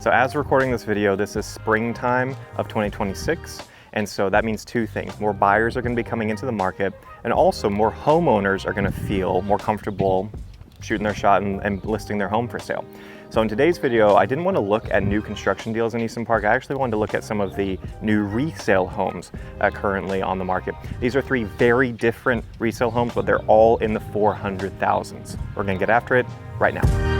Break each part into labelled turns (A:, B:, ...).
A: So as recording this video, this is springtime of 2026. And so that means two things. More buyers are going to be coming into the market, and also more homeowners are going to feel more comfortable shooting their shot and listing their home for sale. So in today's video, I didn't want to look at new construction deals in Easton Park. I actually wanted to look at some of the new resale homes currently on the market. These are three very different resale homes, but they're all in the 400,000s. We're going to get after it right now.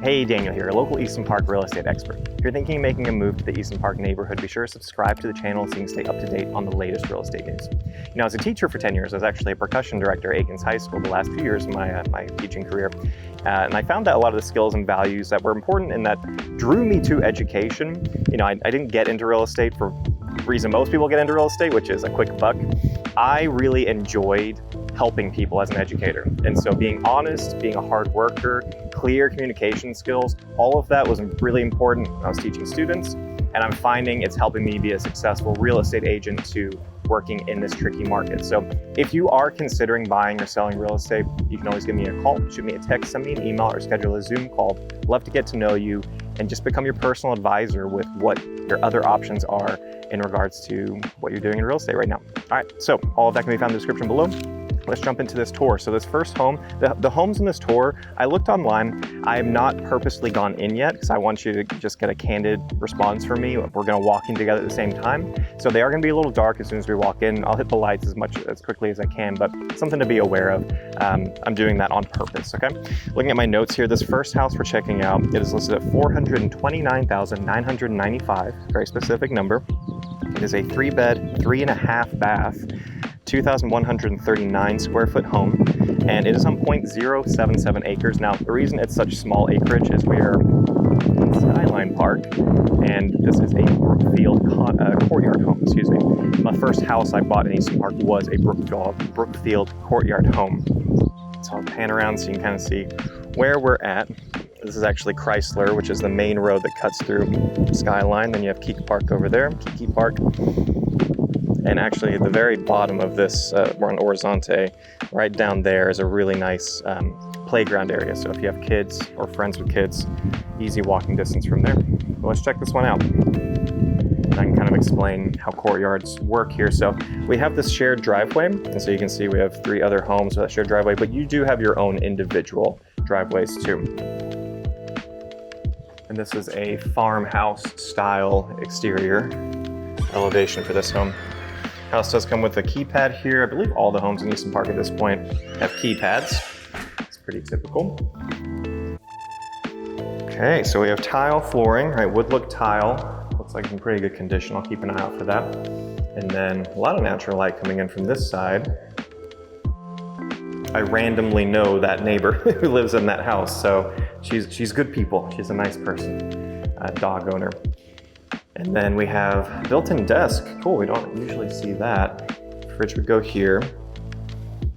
A: Hey, Daniel here, a local Easton Park real estate expert. If you're thinking of making a move to the Easton Park neighborhood, be sure to subscribe to the channel so you can stay up to date on the latest real estate news. You know, as a teacher for 10 years, I was actually a percussion director at Aikens High School the last few years of my teaching career. And I found that a lot of the skills and values that were important and that drew me to education. You know, I didn't get into real estate for the reason most people get into real estate, which is a quick buck. I really enjoyed helping people as an educator. And so being honest, being a hard worker, clear communication skills, all of that was really important when I was teaching students. And I'm finding it's helping me be a successful real estate agent to working in this tricky market. So if you are considering buying or selling real estate, you can always give me a call, shoot me a text, send me an email, or schedule a Zoom call. Love to get to know you and just become your personal advisor with what your other options are in regards to what you're doing in real estate right now. All right, so all of that can be found in the description below. Let's jump into this tour. So this first home, the homes in this tour, I looked online. I have not purposely gone in yet because I want you to just get a candid response from me. We're gonna walk in together at the same time. So they are gonna be a little dark as soon as we walk in. I'll hit the lights as quickly as I can, but something to be aware of. I'm doing that on purpose, okay? Looking at my notes here, this first house we're checking out, it is listed at $429,995, very specific number. It is a 3-bed, 3.5 bath, 2,139 square foot home, and it is on 0.077 acres. Now, the reason it's such small acreage is we are in Skyline Park, and this is a Brookfield courtyard home, excuse me. My first house I bought in Easton Park was a Brookfield courtyard home. So I'll pan around so you can kind of see where we're at. This is actually Chrysler, which is the main road that cuts through Skyline. Then you have Kiki Park over there, Kiki Park. And actually, at the very bottom of this, we're on Horizonte, right down there is a really nice playground area. So if you have kids or friends with kids, easy walking distance from there. Well, let's check this one out. And I can kind of explain how courtyards work here. So we have this shared driveway. And so you can see we have 3 other homes with that shared driveway, but you do have your own individual driveways too. And this is a farmhouse style exterior elevation for this home. House does come with a keypad here. I believe all the homes in Easton Park at this point have keypads. It's pretty typical. Okay, so we have tile flooring, right? Wood look tile. Looks like in pretty good condition. I'll keep an eye out for that. And then a lot of natural light coming in from this side. I randomly know that neighbor who lives in that house, so she's good people. She's a nice person, a dog owner. And then we have built-in desk. Cool, we don't usually see that. Fridge would go here.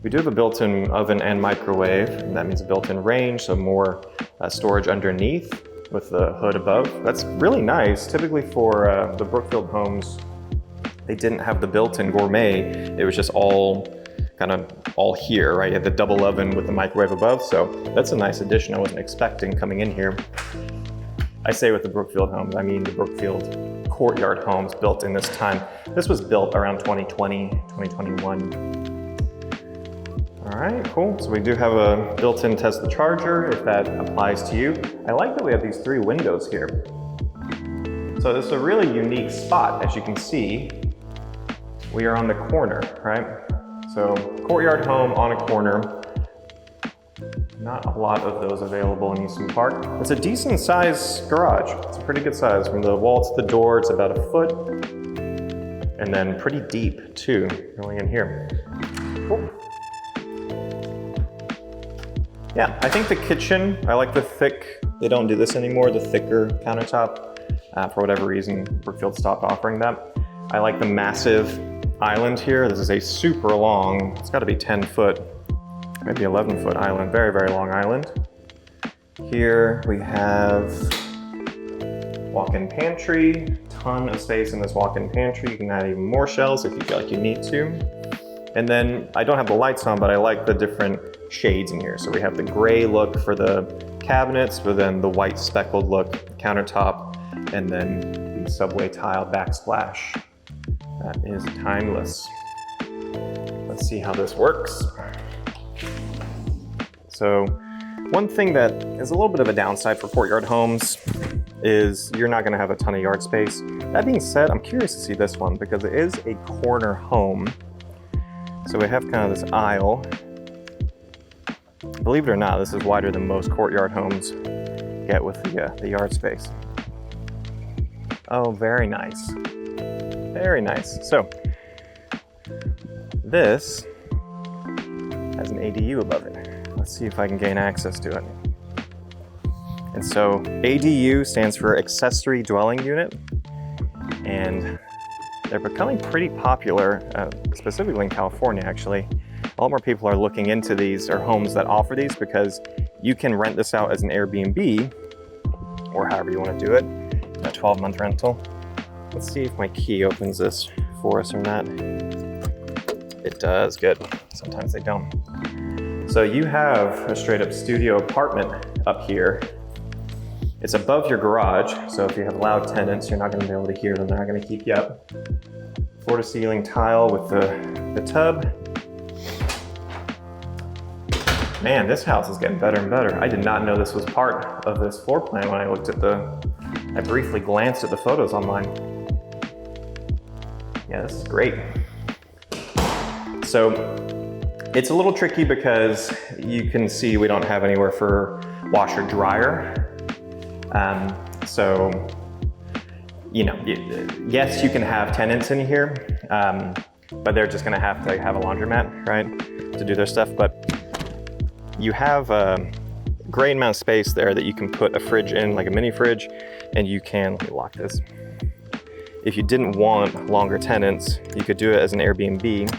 A: We do have a built-in oven and microwave, and that means a built-in range, so more storage underneath with the hood above. That's really nice. Typically for the Brookfield homes, they didn't have the built-in gourmet. It was just all here, right? You had the double oven with the microwave above, so that's a nice addition I wasn't expecting coming in here. I say with the Brookfield homes, I mean the Brookfield courtyard homes built in this time. This was built around 2020, 2021. All right, cool. So we do have a built-in Tesla charger if that applies to you. I like that we have these 3 windows here. So this is a really unique spot. As you can see, we are on the corner, right? So courtyard home on a corner. Not a lot of those available in Easton Park. It's a decent size garage. It's a pretty good size. From the wall to the door, it's about 1 foot. And then pretty deep too, going in here. Cool. Yeah, I think the kitchen, I like the thick, they don't do this anymore, the thicker countertop. For whatever reason, Brookfield stopped offering that. I like the massive island here. This is a super long, it's gotta be 10 foot. Maybe 11-foot island, very, very long island. Here we have Walk-in pantry, ton of space in this walk-in pantry. You can add even more shelves if you feel like you need to. And then I don't have the lights on, but I like the different shades in here. So we have the gray look for the cabinets, but then the white speckled look countertop, and then the subway tile backsplash. That is timeless. Let's see how this works. So one thing that is a little bit of a downside for courtyard homes is you're not gonna have a ton of yard space. That being said, I'm curious to see this one because it is a corner home. So we have kind of this aisle. Believe it or not, this is wider than most courtyard homes get with the yard space. Oh, very nice. Very nice. So this has an ADU above it. Let's see if I can gain access to it. And so ADU stands for accessory dwelling unit, and they're becoming pretty popular, specifically in California actually. A lot more people are looking into these, or homes that offer these, because you can rent this out as an Airbnb, or however you want to do it, a 12-month rental. Let's see if my key opens this for us or not. It does, good. Sometimes they don't. So you have a straight up studio apartment up here. It's above your garage, so if you have loud tenants, you're not gonna be able to hear them. They're not gonna keep you up. Floor to ceiling tile with the tub. Man, this house is getting better and better. I did not know this was part of this floor plan when I looked at I briefly glanced at the photos online. Yeah, this is great. So it's a little tricky because you can see we don't have anywhere for washer dryer. So, you know, yes, you can have tenants in here, but they're just gonna have to have a laundromat, right, to do their stuff. But you have a great amount of space there that you can put a fridge in, like a mini fridge, and you can, let me lock this. If you didn't want longer tenants, you could do it as an Airbnb.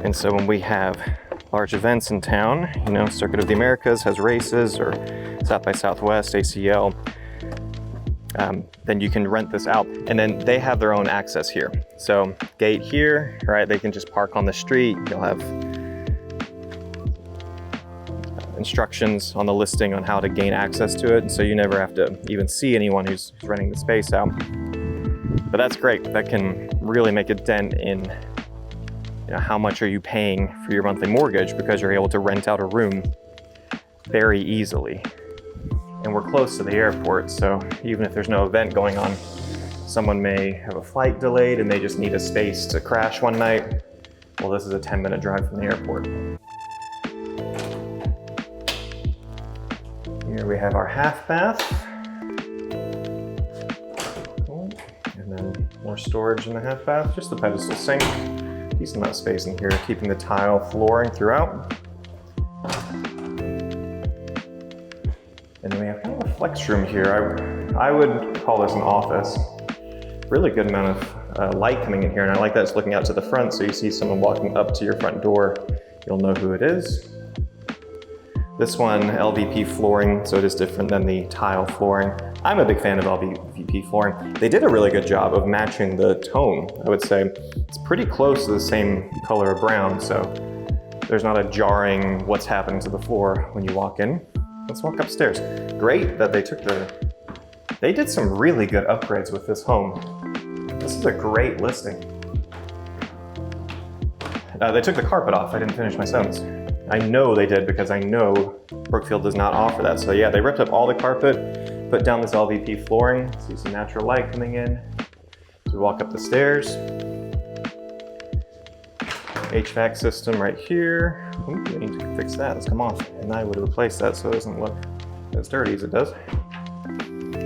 A: And so when we have large events in town, you know, Circuit of the Americas has races, or South by Southwest, ACL, then you can rent this out. And then they have their own access here. So gate here, right? They can just park on the street. You'll have instructions on the listing on how to gain access to it. And so you never have to even see anyone who's renting the space out. But that's great. That can really make a dent in, you know, how much are you paying for your monthly mortgage, because you're able to rent out a room very easily. And we're close to the airport, so even if there's no event going on, someone may have a flight delayed and they just need a space to crash one night. Well, this is a 10-minute drive from the airport. Here we have our half bath. And then more storage in the half bath, just the pedestal sink. Decent amount of space in here, keeping the tile flooring throughout. And then we have kind of a flex room here. I would call this an office. Really good amount of light coming in here, and I like that it's looking out to the front, so you see someone walking up to your front door, you'll know who it is. This one, LVP flooring, so it is different than the tile flooring. I'm a big fan of LVP flooring. They did a really good job of matching the tone, I would say. It's pretty close to the same color of brown, so there's not a jarring what's happening to the floor when you walk in. Let's walk upstairs. Great that they did some really good upgrades with this home. This is a great listing. They took the carpet off. I didn't finish my sentence. I know they did, because I know Brookfield does not offer that. So yeah, they ripped up all the carpet, put down this LVP flooring. See some natural light coming in. So we walk up the stairs. HVAC system right here. Ooh, we need to fix that. Let's come off. And I would replace that so it doesn't look as dirty as it does.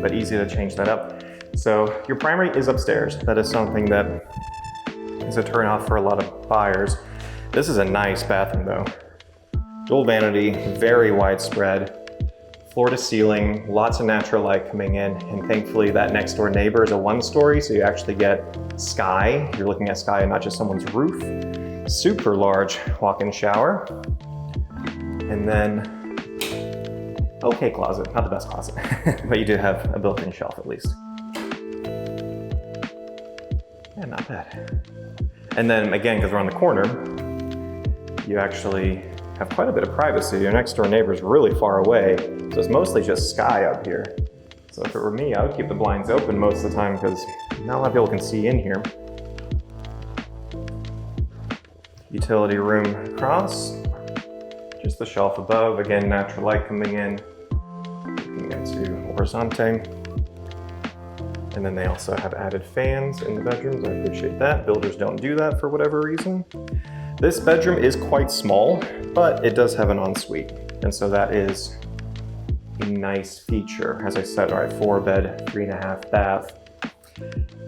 A: But easy to change that up. So your primary is upstairs. That is something that is a turn off for a lot of buyers. This is a nice bathroom though. Dual vanity, very widespread, floor to ceiling, lots of natural light coming in, and thankfully that next door neighbor is a 1-story, so you actually get sky. You're looking at sky and not just someone's roof. Super large walk-in shower. And then, okay closet, not the best closet, but you do have a built-in shelf at least. Yeah, not bad. And then again, because we're on the corner, you actually have quite a bit of privacy. Your next door neighbor is really far away, so it's mostly just sky up here. So if it were me, I would keep the blinds open most of the time because not a lot of people can see in here. Utility room across, just the shelf above. Again, natural light coming in. Looking into horizonte. And then they also have added fans in the bedrooms. I appreciate that. Builders don't do that for whatever reason. This bedroom is quite small, but it does have an ensuite. And so that is a nice feature. As I said, all right, 4 bed, 3.5 bath.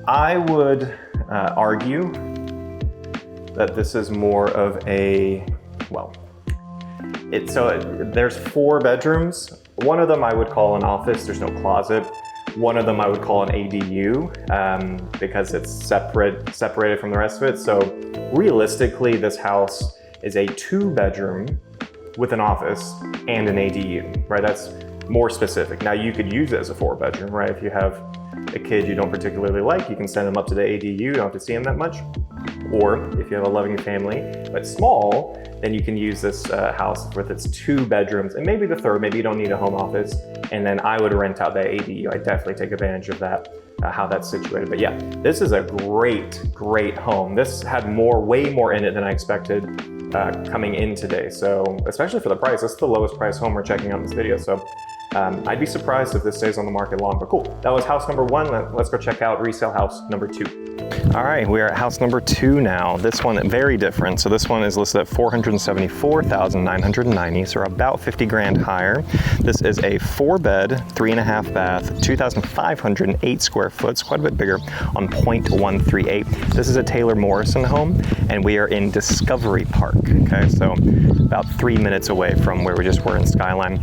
A: I would argue that this is more of a, well, there's 4 bedrooms. One of them I would call an office. There's no closet. One of them I would call an ADU because it's separated from the rest of it. So realistically, this house is a 2-bedroom with an office and an ADU, right? That's more specific. Now you could use it as a 4-bedroom, right? If you have a kid you don't particularly like, you can send them up to the ADU, you don't have to see them that much. Or if you have a loving family, but small, then you can use this house with its 2 bedrooms and maybe the 3rd, maybe you don't need a home office. And then I would rent out that ADU. I definitely take advantage of that, how that's situated. But yeah, this is a great, great home. This had way more in it than I expected coming in today. So especially for the price, this is the lowest price home we're checking out in this video. So I'd be surprised if this stays on the market long, but cool. That was house number 1. Let's go check out resale house number 2. All right, we are at house number 2 now. This one, very different. So this one is listed at $474,990, so about 50 grand higher. This is a 4-bed, 3.5 bath, 2,508 square foot, it's quite a bit bigger, on 0.138. This is a Taylor Morrison home, and we are in Discovery Park, okay? So about 3 minutes away from where we just were in Skyline.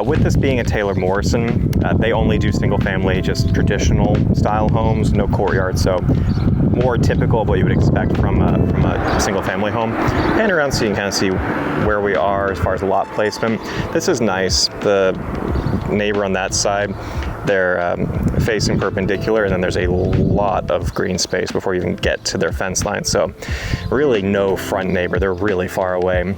A: With this being a Taylor Morrison, they only do single family, just traditional style homes, no courtyard, so more typical of what you would expect from a single family home. And around so you can kind of see where we are as far as lot placement. This is nice. The neighbor on that side, they're facing perpendicular, and then there's a lot of green space before you even get to their fence line. So really no front neighbor, they're really far away.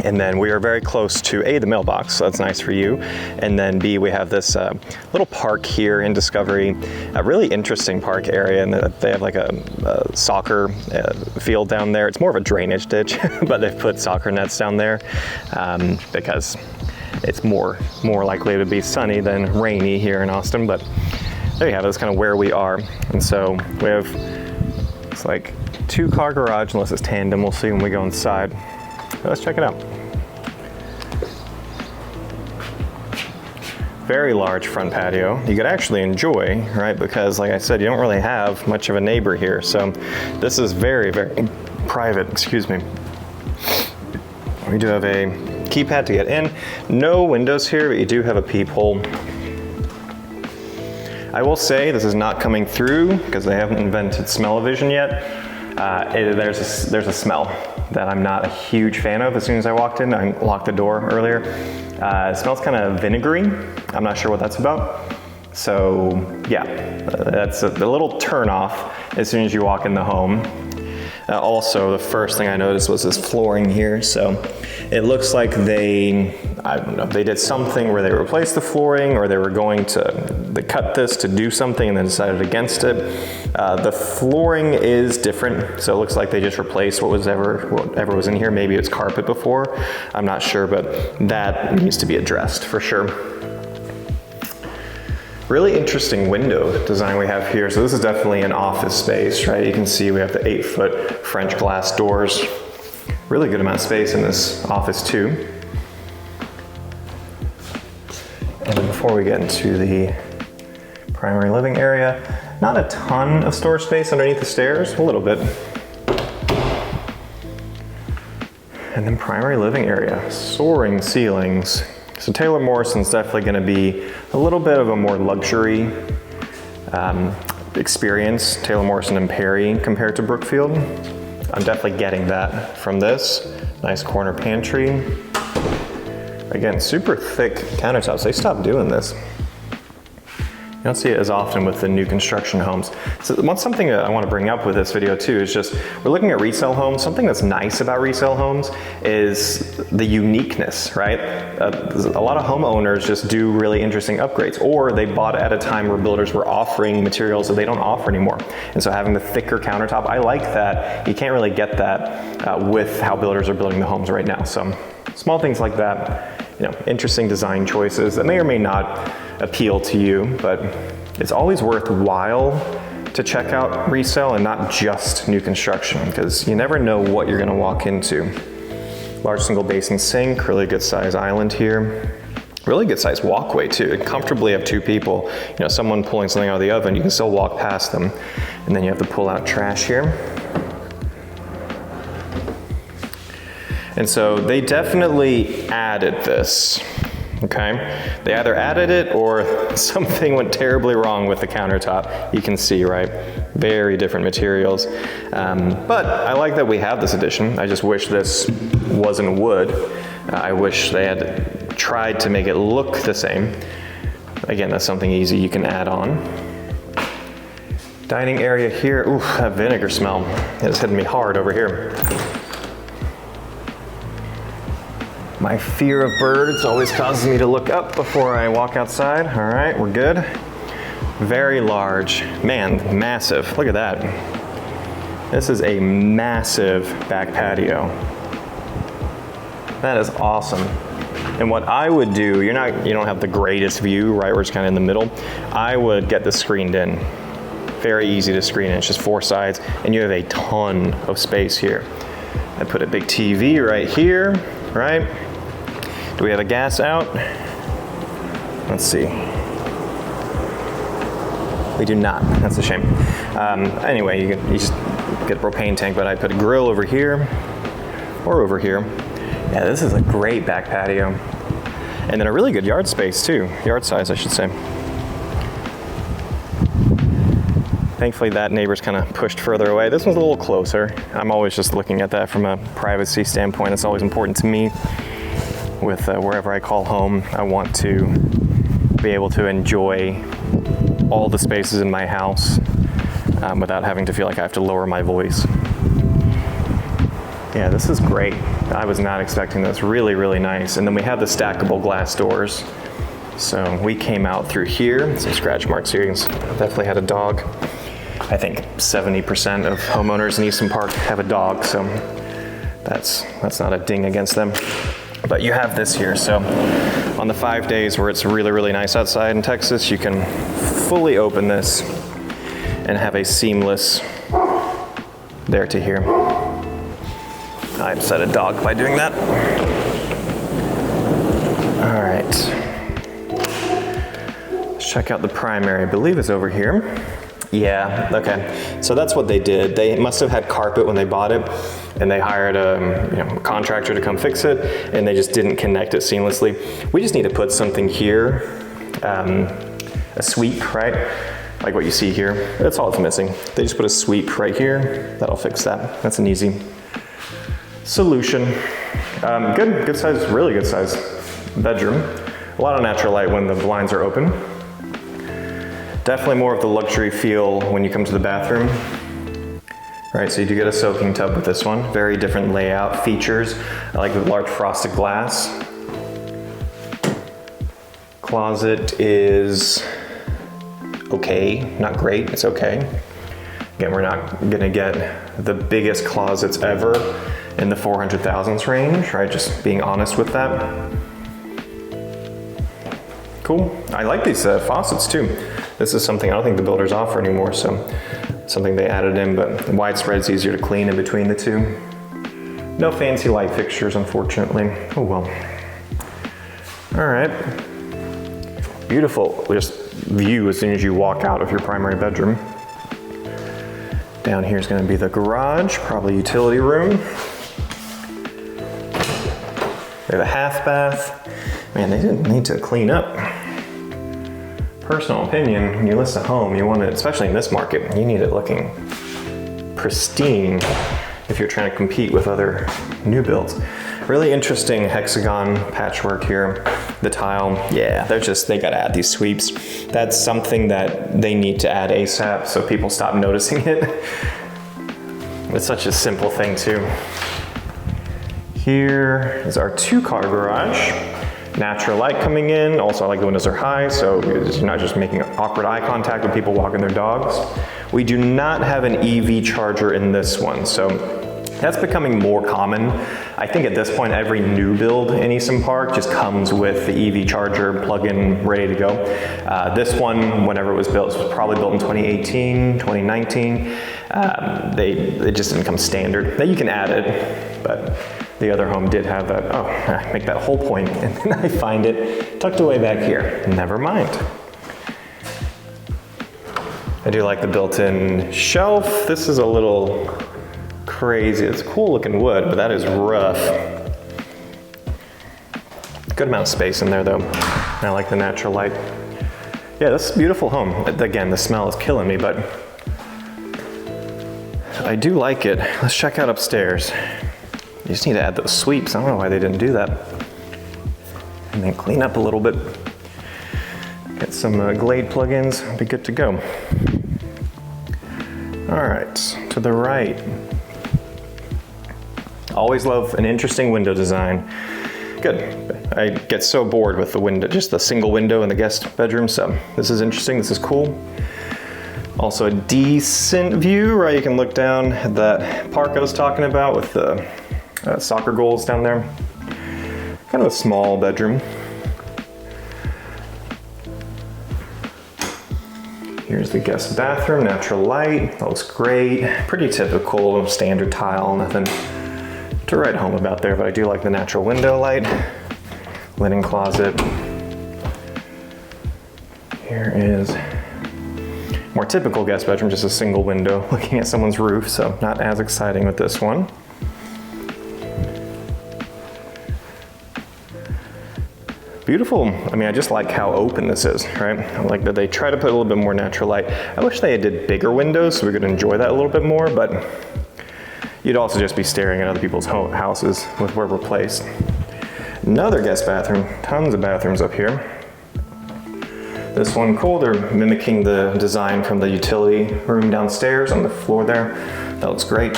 A: And then we are very close to A, the mailbox, so that's nice for you. And then B, we have this little park here in Discovery, a really interesting park area, and they have like a soccer field down there. It's more of a drainage ditch, but they've put soccer nets down there because it's more likely to be sunny than rainy here in Austin. But there you have it, that's kind of where we are. And so we have, it's like 2-car garage, unless it's tandem, we'll see when we go inside. Let's check it out. Very large front patio. You could actually enjoy, right? Because like I said, you don't really have much of a neighbor here. So this is very, very private, excuse me. We do have a keypad to get in. No windows here, but you do have a peephole. I will say this is not coming through because they haven't invented smell-o-vision yet. There's a smell that I'm not a huge fan of. As soon as I walked in, I locked the door earlier. It smells kind of vinegary. I'm not sure what that's about. So yeah, that's a little turn off as soon as you walk in the home. Also, the first thing I noticed was this flooring here. So it looks like they did something where they replaced the flooring, or they were going to, they cut this to do something and then decided against it. The flooring is different. So it looks like they just replaced whatever was in here. Maybe it's carpet before, I'm not sure, but that needs to be addressed for sure. Really interesting window design we have here. So this is definitely an office space, right? You can see we have the 8-foot French glass doors. Really good amount of space in this office too. And then before we get into the primary living area, not a ton of storage space underneath the stairs, a little bit. And then primary living area, soaring ceilings. So Taylor Morrison's definitely going to be a little bit of a more luxury experience, Taylor Morrison and Perry compared to Brookfield. I'm definitely getting that from this. Nice corner pantry. Again, super thick countertops. They stopped doing this. You don't see it as often with the new construction homes. So something that I want to bring up with this video too is just, we're looking at resale homes. Something that's nice about resale homes is the uniqueness, right? A lot of homeowners just do really interesting upgrades, or they bought at a time where builders were offering materials that they don't offer anymore. And so having the thicker countertop, I like that. You can't really get that with how builders are building the homes right now. So small things like that, you know, interesting design choices that may or may not appeal to you, but it's always worthwhile to check out resale and not just new construction, because you never know what you're gonna walk into. Large single basin sink, really good size island here. Really good size walkway too. It comfortably have 2 people. You know, someone pulling something out of the oven, you can still walk past them. And then you have the pull out trash here. And so they definitely added this. Okay, they either added it or something went terribly wrong with the countertop. You can see, right? Very different materials. But I like that we have this addition. I just wish this wasn't wood. I wish they had tried to make it look the same. Again, that's something easy you can add on. Dining area here. Ooh, that vinegar smell is hitting me hard over here. My fear of birds always causes me to look up before I walk outside. All right, we're good. Very large, man, massive. Look at that. This is a massive back patio. That is awesome. And what I would do, you don't have the greatest view, right, where it's kind of in the middle. I would get this screened in. Very easy to screen in, it's just 4 sides, and you have a ton of space here. I put a big TV right here, right? Do we have a gas out? Let's see. We do not, that's a shame. Anyway, you just get a propane tank, but I put a grill over here or over here. Yeah, this is a great back patio. And then a really good yard space too, yard size I should say. Thankfully that neighbor's kind of pushed further away. This one's a little closer. I'm always just looking at that from a privacy standpoint. It's always important to me. With wherever I call home, I want to be able to enjoy all the spaces in my house without having to feel like I have to lower my voice. Yeah, this is great. I was not expecting this. Really, really nice. And then we have the stackable glass doors. So we came out through here. Some scratch marks here. You can definitely had a dog. I think 70% of homeowners in Easton Park have a dog, so that's not a ding against them. But you have this here, so on the 5 days where it's really, really nice outside in Texas, you can fully open this and have a seamless there to here. I upset a dog by doing that. All right. Let's check out the primary. I believe it's over here. Yeah, okay. So that's what they did. They must have had carpet when they bought it, and they hired a contractor to come fix it, and they just didn't connect it seamlessly. We just need to put something here, a sweep, right? Like what you see here. That's all it's missing. They just put a sweep right here. That'll fix that. That's an easy solution. Good size, really good size bedroom. A lot of natural light when the blinds are open. Definitely more of the luxury feel when you come to the bathroom. Right, so you do get a soaking tub with this one. Very different layout features. I like the large frosted glass. Closet is okay, not great, it's okay. Again, we're not gonna get the biggest closets ever in the 400,000s range, right? Just being honest with that. Cool, I like these faucets too. This is something I don't think the builders offer anymore, so something they added in, but widespread is easier to clean in between the two. No fancy light fixtures, unfortunately. Oh well. All right. Beautiful just view as soon as you walk out of your primary bedroom. Down here is going to be the garage, probably utility room. We have a half bath. Man, they didn't need to clean up. Personal opinion, when you list a home, you want it, especially in this market, you need it looking pristine if you're trying to compete with other new builds. Really interesting hexagon patchwork here. The tile, yeah, they gotta add these sweeps. That's something that they need to add ASAP so people stop noticing it. It's such a simple thing too. Here is our 2-car garage. Natural light coming in. Also, I like the windows are high, so you're not just making awkward eye contact with people walking their dogs. We do not have an EV charger in this one, so that's becoming more common. I think at this point, every new build in Easton Park just comes with the EV charger plug-in ready to go. This one, whenever it was built, was probably built in 2018, 2019. It just didn't come standard. Now you can add it, but the other home did have that. Oh, I make that whole point and then I find it tucked away back here. Never mind. I do like the built-in shelf. This is a little crazy. It's cool looking wood, but that is rough. Good amount of space in there though. I like the natural light. Yeah, this is a beautiful home. Again, the smell is killing me, but I do like it. Let's check out upstairs. You just need to add those sweeps. I don't know why they didn't do that. And then clean up a little bit. Get some Glade plugins, be good to go. All right, to the right. Always love an interesting window design. Good. I get so bored with the window, just the single window in the guest bedroom, so this is interesting, this is cool. Also a decent view, right? You can look down at that park I was talking about with the soccer goals down there. Kind of a small bedroom. Here's the guest bathroom, natural light, that looks great. Pretty typical, standard tile, nothing to write home about there, but I do like the natural window light. Linen closet. Here is more typical guest bedroom, just a single window looking at someone's roof, so not as exciting with this one. Beautiful. I mean, I just like how open this is, right? I like that they try to put a little bit more natural light. I wish they did bigger windows so we could enjoy that a little bit more, but you'd also just be staring at other people's houses with where we're placed. Another guest bathroom, tons of bathrooms up here. This one, cool, they're mimicking the design from the utility room downstairs on the floor there. That looks great.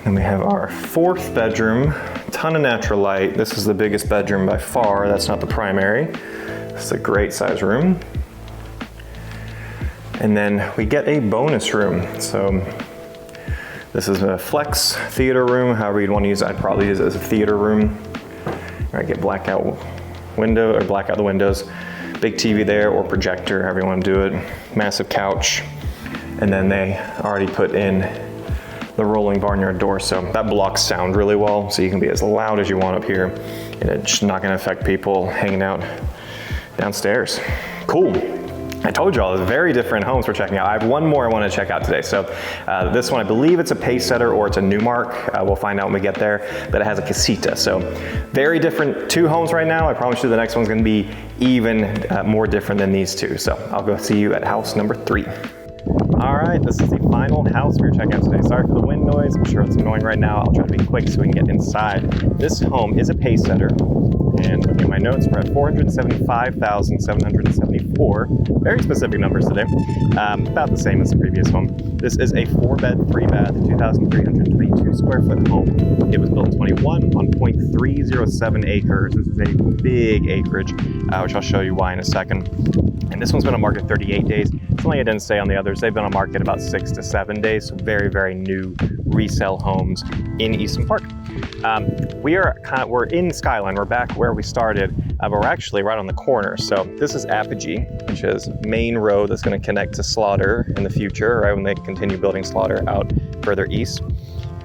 A: Then we have our 4th bedroom, ton of natural light. This is the biggest bedroom by far. That's not the primary. This is a great size room. And then we get a bonus room. So this is a flex theater room, however you'd want to use it. I'd probably use it as a theater room. All right, get blackout window or black out the windows. Big TV there or projector, however you want to do it. Massive couch. And then they already put in the rolling barnyard door, so that blocks sound really well, so you can be as loud as you want up here, and it's not gonna affect people hanging out downstairs. Cool. I told you all, it's very different homes we're checking out. I have one more I want to check out today. So this one, I believe it's a Pacesetter or it's a Newmark. We'll find out when we get there, but it has a casita. So very different 2 homes right now. I promise you the next one's going to be even more different than these 2. So I'll go see you at house number 3. All right, this is the final house we're checking out today. Sorry for the wind noise. I'm sure it's annoying right now. I'll try to be quick so we can get inside. This home is a Pacesetter. And looking at my notes, we're at $475,774. Very specific numbers today. About the same as the previous home. This is a 4-bed, 3-bath, 2,322 square foot home. It was built in 21 on 0.307 acres. This is a big acreage, which I'll show you why in a second. And this one's been on market 38 days. Something I didn't say on the others. They've been on market about 6 to 7 days. So very, very new resale homes in Easton Park. We're in Skyline. We're back where we started, but we're actually right on the corner. So this is Apogee, which is main road that's going to connect to Slaughter in the future, right when they continue building Slaughter out further east.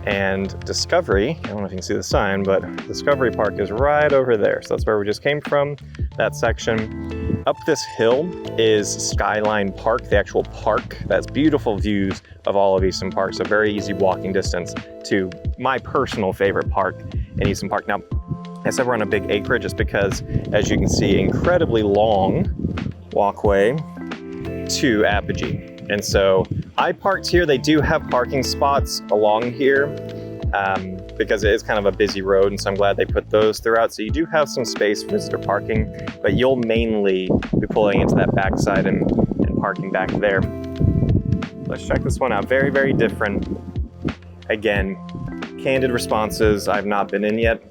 A: And Discovery, I don't know if you can see the sign, but Discovery Park is right over there. So that's where we just came from, that section. Up this hill is Skyline Park, the actual park. That's beautiful views of all of Easton Park. So very easy walking distance to my personal favorite park in Easton Park. Now, I said we're on a big acreage just because, as you can see, incredibly long walkway to Apogee. And so I parked here. They do have parking spots along here. because it is kind of a busy road, and so I'm glad they put those throughout. So you do have some space for visitor parking, but you'll mainly be pulling into that backside and parking back there. Let's check this one out. Very, very different. Again, candid responses. I've not been in yet.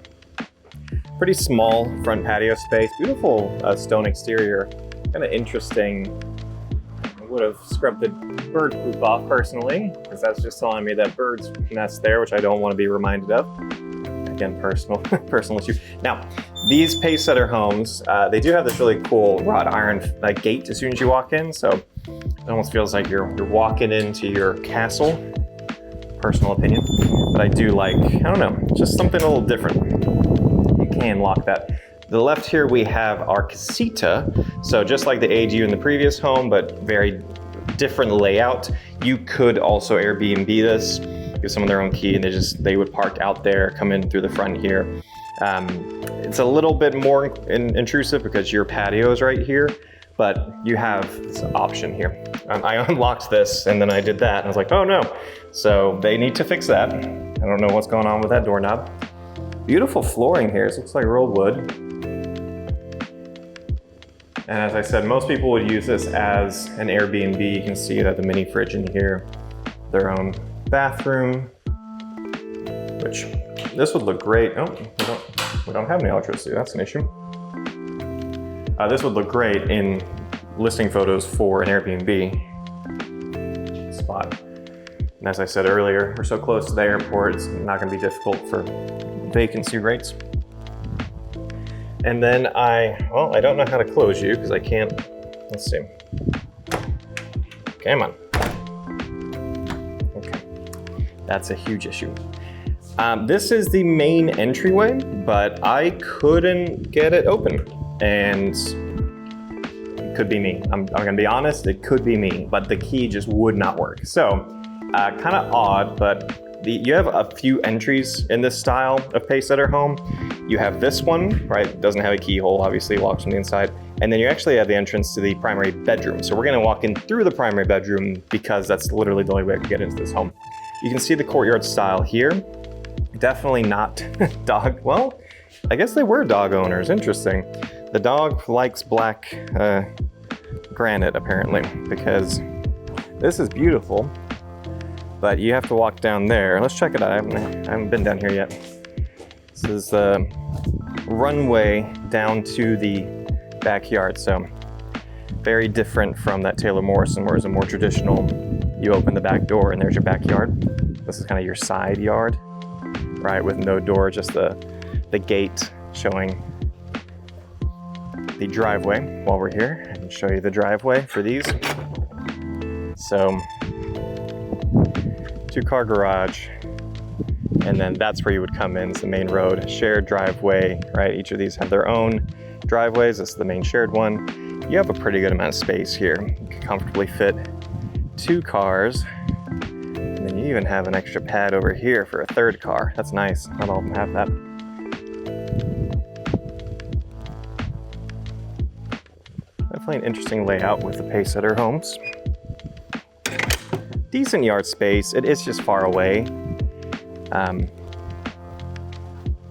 A: Pretty small front patio space. Beautiful stone exterior. Kind of interesting. I would have scrubbed the bird poop off personally, because that's just telling me that birds nest there, which I don't want to be reminded of. Again, personal issue. Now, these Pacesetter homes, they do have this really cool wrought iron gate as soon as you walk in, so it almost feels like you're walking into your castle. Personal opinion, but I do like, I don't know, just something a little different. You can lock that. To the left here we have our casita, so just like the ADU in the previous home, but very different layout. You could also Airbnb this, give someone their own key, and they would park out there, come in through the front here. It's a little bit more intrusive because your patio is right here, but you have this option here. I unlocked this and then I did that and I was like, oh no. So they need to fix that. I don't know what's going on with that doorknob. Beautiful flooring here. It looks like real wood. And as I said, most people would use this as an Airbnb. You can see that the mini fridge in here, their own bathroom, which this would look great. Oh, we don't have any electricity. That's an issue. This would look great in listing photos for an Airbnb spot. And as I said earlier, we're so close to the airport, it's not going to be difficult for vacancy rates. And then I don't know how to close you because I can't, let's see. Come on. Okay, that's a huge issue. This is the main entryway, but I couldn't get it open. And it could be me. I'm gonna be honest, it could be me, but the key just would not work. So kind of odd, but you have a few entries in this style of Pacesetter home. You have this one, right? It doesn't have a keyhole, obviously, it locks from the inside. And then you actually have the entrance to the primary bedroom. So we're gonna walk in through the primary bedroom because that's literally the only way I can get into this home. You can see the courtyard style here. Definitely not dog, well, I guess they were dog owners, interesting. The dog likes black granite apparently, because this is beautiful, but you have to walk down there. Let's check it out, I haven't been down here yet. This is the runway down to the backyard, so very different from that Taylor Morrison, where it's a more traditional, you open the back door and there's your backyard. This is kind of your side yard, right, with no door, just the gate showing the driveway. While we're here, I can show you the driveway for these. So, 2-car garage, and then that's where you would come in. It's the main road, shared driveway, right? Each of these have their own driveways. This is the main shared one. You have a pretty good amount of space here. You can comfortably fit 2 cars. And then you even have an extra pad over here for a 3rd car. That's nice. Not all of them have that. Definitely an interesting layout with the Pacesetter homes. Decent yard space. It is just far away.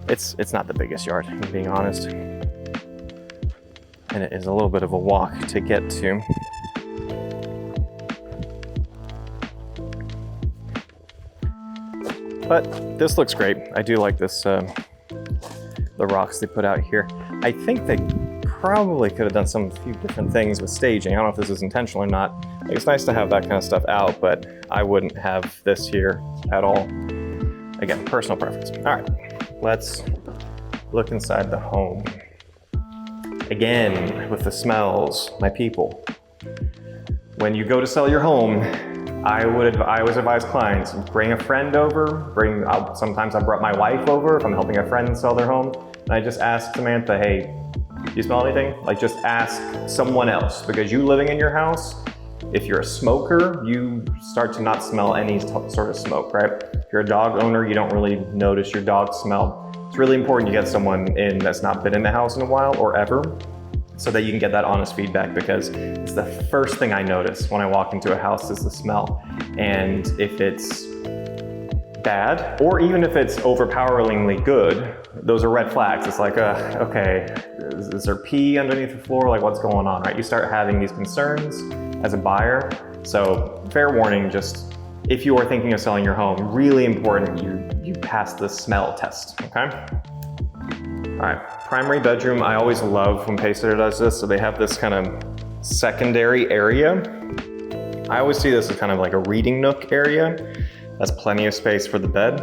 A: It's not the biggest yard, if I'm being honest. And it is a little bit of a walk to get to. But this looks great. I do like this, the rocks they put out here. I think they probably could have done some few different things with staging. I don't know if this is intentional or not. It's nice to have that kind of stuff out, but I wouldn't have this here at all. Again, personal preference. All right, let's look inside the home. Again, with the smells, my people. When you go to sell your home, I always advise clients, bring a friend over, sometimes I brought my wife over if I'm helping a friend sell their home, and I just ask Samantha, hey, do you smell anything? Like, just ask someone else, because you living in your house, if you're a smoker, you start to not smell any sort of smoke, right? If you're a dog owner, you don't really notice your dog smell. It's really important you get someone in that's not been in the house in a while or ever, so that you can get that honest feedback, because it's the first thing I notice when I walk into a house is the smell. And if it's bad, or even if it's overpoweringly good, those are red flags. It's like, okay, is there pee underneath the floor? Like, what's going on, right? You start having these concerns as a buyer. So fair warning, just if you are thinking of selling your home, really important you pass the smell test, okay? All right, primary bedroom. I always love when Pacesetter does this. So they have this kind of secondary area. I always see this as kind of like a reading nook area. That's plenty of space for the bed.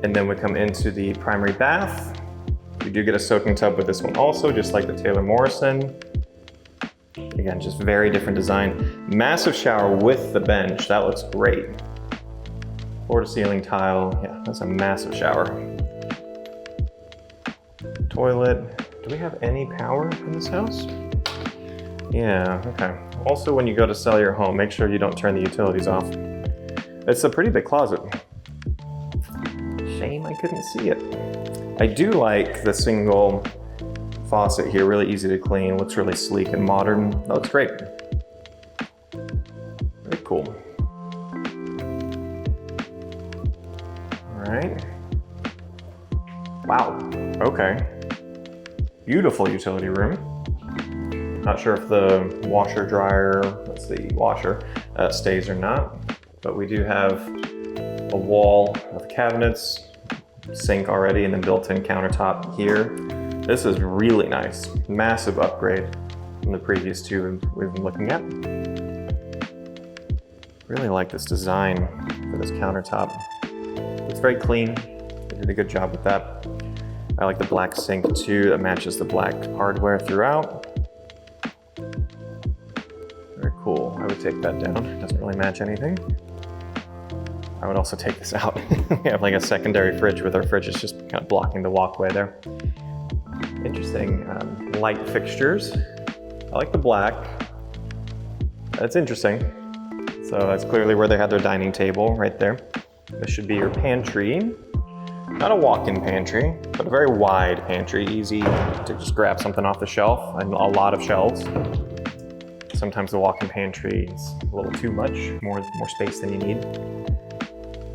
A: And then we come into the primary bath. You do get a soaking tub with this one also, just like the Taylor Morrison. Again, just very different design. Massive shower with the bench. That looks great. Floor to ceiling tile. Yeah, that's a massive shower. Toilet. Do we have any power in this house? Yeah, okay. Also, when you go to sell your home, make sure you don't turn the utilities off. It's a pretty big closet. Shame I couldn't see it. I do like the single faucet here, really easy to clean, looks really sleek and modern. That looks great. Very cool. All right. Wow, okay. Beautiful utility room. Not sure if the washer dryer, that's the washer, stays or not, but we do have a wall of cabinets, sink already, and then built-in countertop here. This is really nice. Massive upgrade from the previous two we've been looking at. Really like this design for this countertop. It's very clean. They did a good job with that. I like the black sink too. That matches the black hardware throughout. Very cool. I would take that down. It doesn't really match anything. I would also take this out. We have like a secondary fridge with our fridge is just kind of blocking the walkway there. Interesting light fixtures. I like the black. That's interesting. So that's clearly where they had their dining table right there. This should be your pantry. Not a walk-in pantry, but a very wide pantry. Easy to just grab something off the shelf and a lot of shelves. Sometimes the walk-in pantry is a little too much, more space than you need.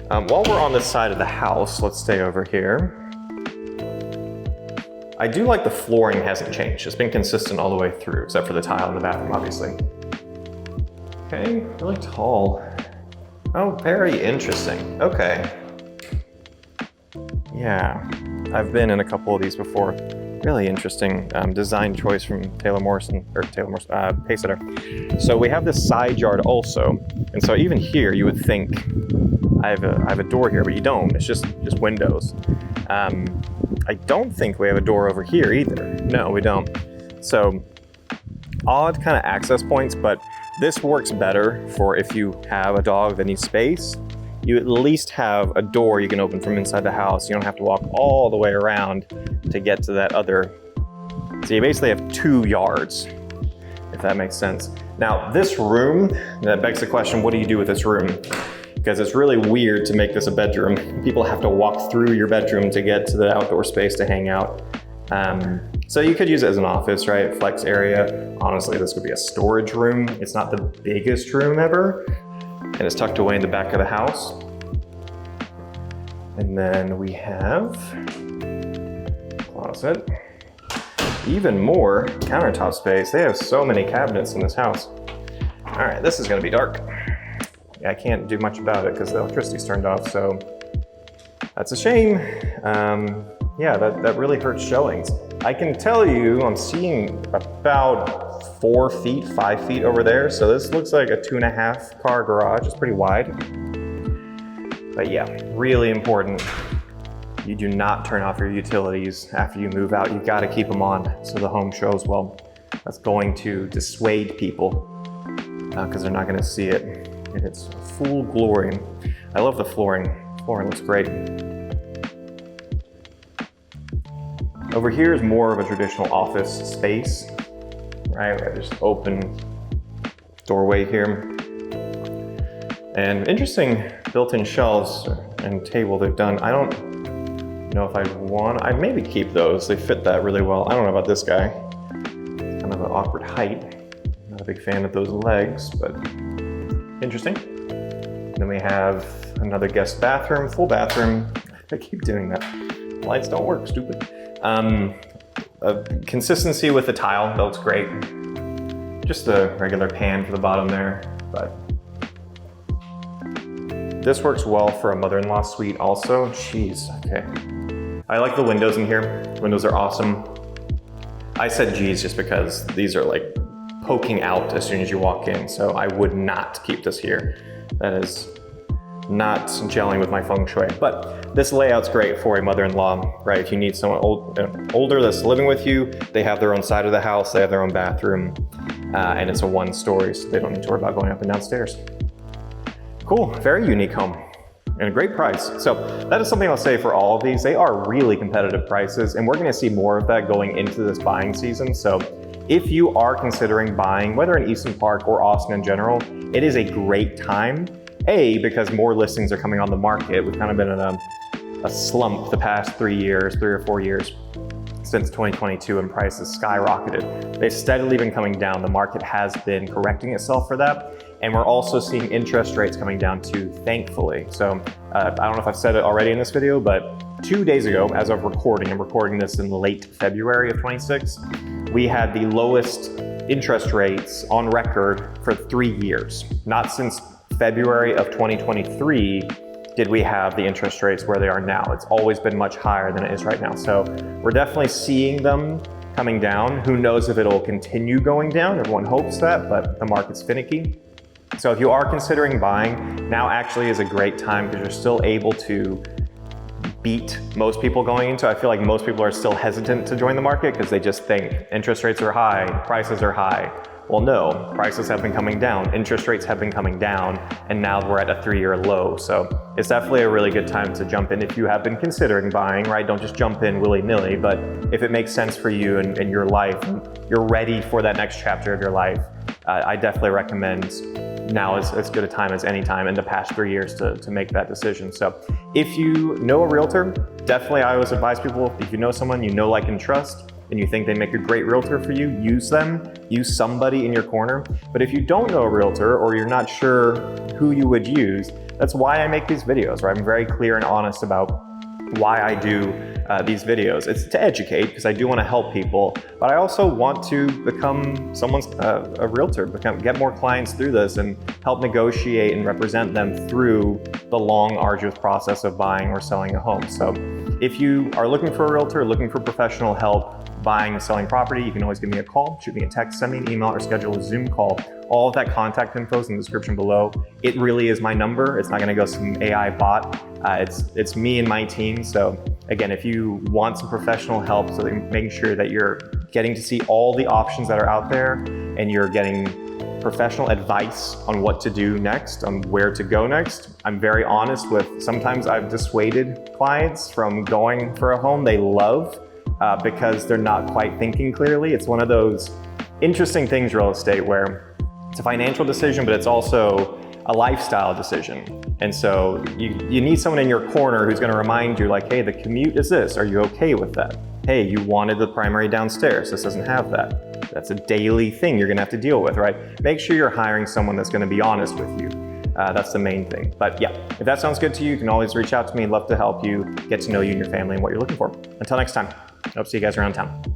A: While we're on this side of the house, let's stay over here. I do like the flooring hasn't changed. It's been consistent all the way through, except for the tile in the bathroom, obviously. Okay, really tall. Oh, very interesting. Okay. Yeah, I've been in a couple of these before. Really interesting design choice from Pacesetter. So we have this side yard also, and so even here you would think I have a door here, but you don't. It's just windows. I don't think we have a door over here either. No, we don't. So odd kind of access points, but this works better for if you have a dog that needs space. You at least have a door you can open from inside the house. You don't have to walk all the way around to get to that other. So you basically have 2 yards, if that makes sense. Now this room, that begs the question, what do you do with this room? Because it's really weird to make this a bedroom. People have to walk through your bedroom to get to the outdoor space to hang out. So you could use it as an office, right? Flex area. Honestly, this would be a storage room. It's not the biggest room ever, and it's tucked away in the back of the house. And then we have closet. Even more countertop space. They have so many cabinets in this house. All right, this is gonna be dark. I can't do much about it because the electricity's turned off, so that's a shame. Yeah, that really hurts showings. I can tell you I'm seeing about 4 feet, 5 feet over there, so this looks like a 2.5 car garage. It's pretty wide. But yeah, really important. You do not turn off your utilities after you move out. You've got to keep them on so the home shows well. That's going to dissuade people because they're not going to see it in its full glory. I love the flooring. Flooring looks great. Over here is more of a traditional office space, right? We have this open doorway here. And interesting built-in shelves and table they've done. I don't know if I'd maybe keep those. They fit that really well. I don't know about this guy. It's kind of an awkward height. Not a big fan of those legs, but interesting. And then we have another guest bathroom, full bathroom. I keep doing that. Lights don't work, stupid. Consistency with the tile, that looks great. Just a regular pan for the bottom there, but this works well for a mother-in-law suite also. Jeez, okay. I like the windows in here. Windows are awesome. I said geez just because these are like poking out as soon as you walk in, so I would not keep this here. That is not gelling with my feng shui. But this layout's great for a mother-in-law, right? If you need someone older that's living with you, they have their own side of the house, they have their own bathroom, and it's a 1-story, so they don't need to worry about going up and down stairs. Cool, very unique home and a great price. So that is something I'll say for all of these. They are really competitive prices, and we're gonna see more of that going into this buying season. So if you are considering buying, whether in Easton Park or Austin in general, it is a great time. Because more listings are coming on the market. We've kind of been in a slump the past 3 or 4 years since 2022, and prices skyrocketed. They've steadily been coming down. The market has been correcting itself for that. And we're also seeing interest rates coming down too, thankfully. So I don't know if I've said it already in this video, but 2 days ago, as of recording, I'm recording this in late February of 26, we had the lowest interest rates on record for 3 years. Not since February of 2023 did we have the interest rates where they are now. It's always been much higher than it is right now. So we're definitely seeing them coming down. Who knows if it'll continue going down? Everyone hopes that, but the market's finicky. So if you are considering buying, now actually is a great time because you're still able to beat most people going into. I feel like most people are still hesitant to join the market because they just think interest rates are high, prices are high. Well, no, prices have been coming down, interest rates have been coming down, and now we're at a 3-year low. So it's definitely a really good time to jump in if you have been considering buying, right? Don't just jump in willy-nilly, but if it makes sense for you and your life, and you're ready for that next chapter of your life, I definitely recommend now is as good a time as any time in the past 3 years to make that decision. So if you know a realtor, definitely I always advise people, if you know someone you know, like, and trust, and you think they make a great realtor for you, use them, use somebody in your corner. But if you don't know a realtor or you're not sure who you would use, that's why I make these videos, right? I'm very clear and honest about why I do these videos. It's to educate because I do want to help people, but I also want to become someone's a realtor, get more clients through this and help negotiate and represent them through the long, arduous process of buying or selling a home. So if you are looking for a realtor, looking for professional help buying and selling property, you can always give me a call, shoot me a text, send me an email, or schedule a Zoom call. All of that contact info is in the description below. It really is my number. It's not gonna go some AI bot. It's me and my team. So again, if you want some professional help, so making sure that you're getting to see all the options that are out there and you're getting professional advice on what to do next, on where to go next. I'm very honest with, sometimes I've dissuaded clients from going for a home they love because they're not quite thinking clearly. It's one of those interesting things, real estate, where it's a financial decision, but it's also a lifestyle decision. And so you need someone in your corner who's gonna remind you, like, hey, the commute is this, are you okay with that? Hey, you wanted the primary downstairs, this doesn't have that. That's a daily thing you're gonna have to deal with, right? Make sure you're hiring someone that's gonna be honest with you. That's the main thing. But yeah, if that sounds good to you, you can always reach out to me. I'd love to help you get to know you and your family and what you're looking for. Until next time, I hope to see you guys around town.